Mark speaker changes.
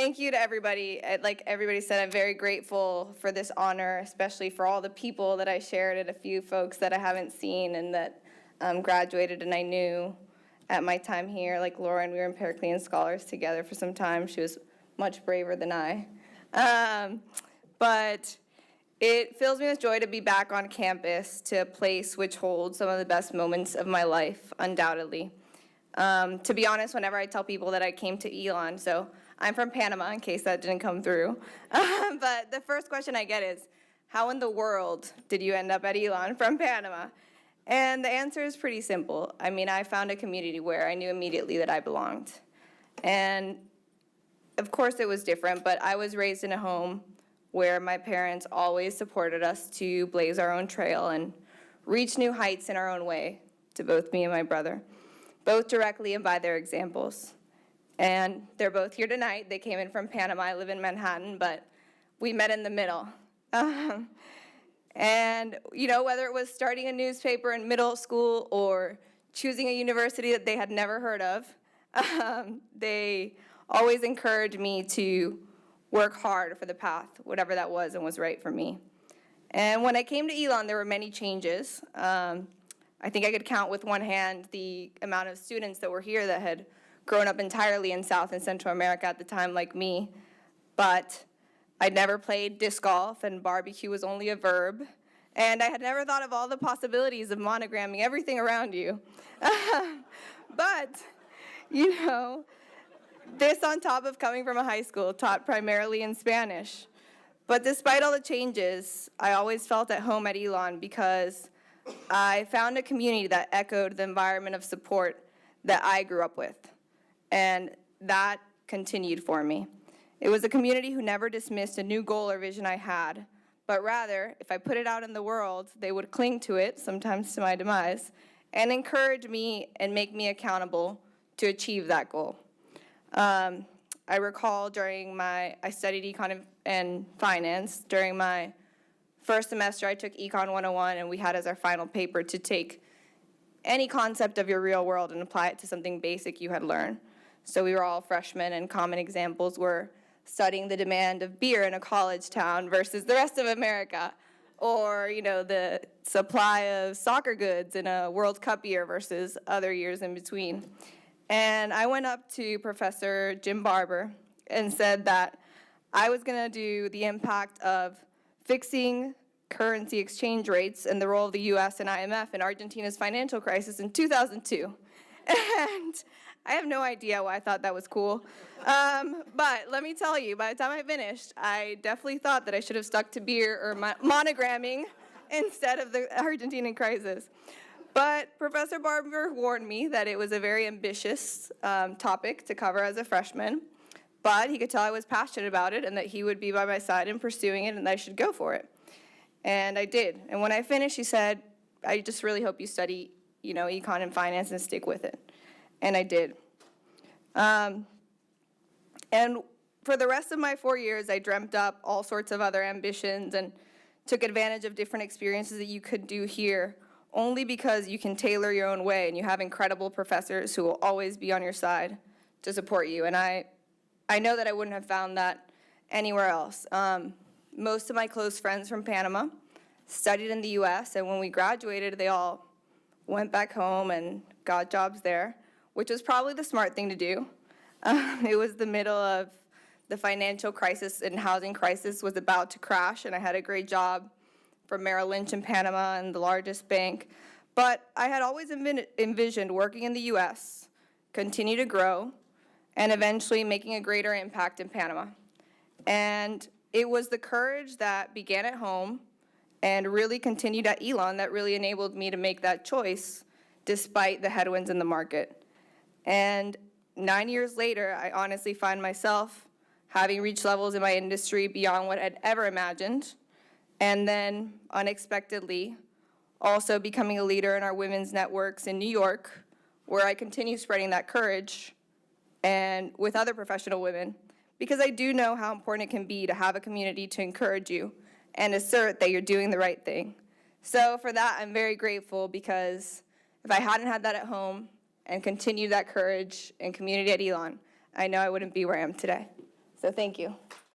Speaker 1: Thank you to everybody. Like everybody said, I'm very grateful for this honor, especially for all the people that I shared and a few folks that I haven't seen and that graduated and I knew at my time here. Like Lauren, we were Empirically Scholars together for some time. She was much braver than I. But it fills me with joy to be back on campus, to a place which holds some of the best moments of my life, undoubtedly. To be honest, whenever I tell people that I came to Elon, so I'm from Panama, in case that didn't come through, but the first question I get is, how in the world did you end up at Elon from Panama? And the answer is pretty simple. I mean, I found a community where I knew immediately that I belonged. And of course it was different, but I was raised in a home where my parents always supported us to blaze our own trail and reach new heights in our own way, to both me and my brother, both directly and by their examples. And they're both here tonight. They came in from Panama. I live in Manhattan, but we met in the middle. And, you know, whether it was starting a newspaper in middle school or choosing a university that they had never heard of, they always encouraged me to work hard for the path, whatever that was and was right for me. And when I came to Elon, there were many changes. I think I could count with one hand the amount of students that were here that had grown up entirely in South and Central America at the time, like me. But I'd never played disc golf, and barbecue was only a verb. And I had never thought of all the possibilities of monogramming everything around you. But, you know, this on top of coming from a high school taught primarily in Spanish. But despite all the changes, I always felt at home at Elon because I found a community that echoed the environment of support that I grew up with. And that continued for me. It was a community who never dismissed a new goal or vision I had, but rather, if I put it out in the world, they would cling to it, sometimes to my demise, and encourage me and make me accountable to achieve that goal. I recall I studied econ and finance. During my first semester, I took Econ 101, and we had as our final paper to take any concept of your real world and apply it to something basic you had learned. So we were all freshmen, and common examples were studying the demand of beer in a college town versus the rest of America, or, you know, the supply of soccer goods in a World Cup year versus other years in between. And I went up to Professor Jim Barber and said that I was going to do the impact of fixing currency exchange rates and the role of the U.S. and IMF in Argentina's financial crisis in 2002. And I have no idea why I thought that was cool. But let me tell you, by the time I finished, I definitely thought that I should have stuck to beer or monogramming instead of the Argentinian crisis. But Professor Barber warned me that it was a very ambitious topic to cover as a freshman, but he could tell I was passionate about it and that he would be by my side in pursuing it and that I should go for it. And I did. And when I finished, he said, I just really hope you study, you know, econ and finance and stick with it. And I did. And for the rest of my 4 years, I dreamt up all sorts of other ambitions and took advantage of different experiences that you could do here, only because you can tailor your own way and you have incredible professors who will always be on your side to support you. And I know that I wouldn't have found that anywhere else. Most of my close friends from Panama studied in the US, and when we graduated, they all went back home and got jobs there, which was probably the smart thing to do. It was the middle of the financial crisis and housing crisis was about to crash, and I had a great job for Merrill Lynch in Panama and the largest bank. But I had always envisioned working in the US, continue to grow, and eventually making a greater impact in Panama. And it was the courage that began at home and really continued at Elon that really enabled me to make that choice despite the headwinds in the market. And 9 years later, I honestly find myself having reached levels in my industry beyond what I'd ever imagined, and then unexpectedly also becoming a leader in our women's networks in New York, where I continue spreading that courage and with other professional women, because I do know how important it can be to have a community to encourage you and assert that you're doing the right thing. So for that, I'm very grateful, because if I hadn't had that at home and continued that courage and community at Elon, I know I wouldn't be where I am today. So thank you.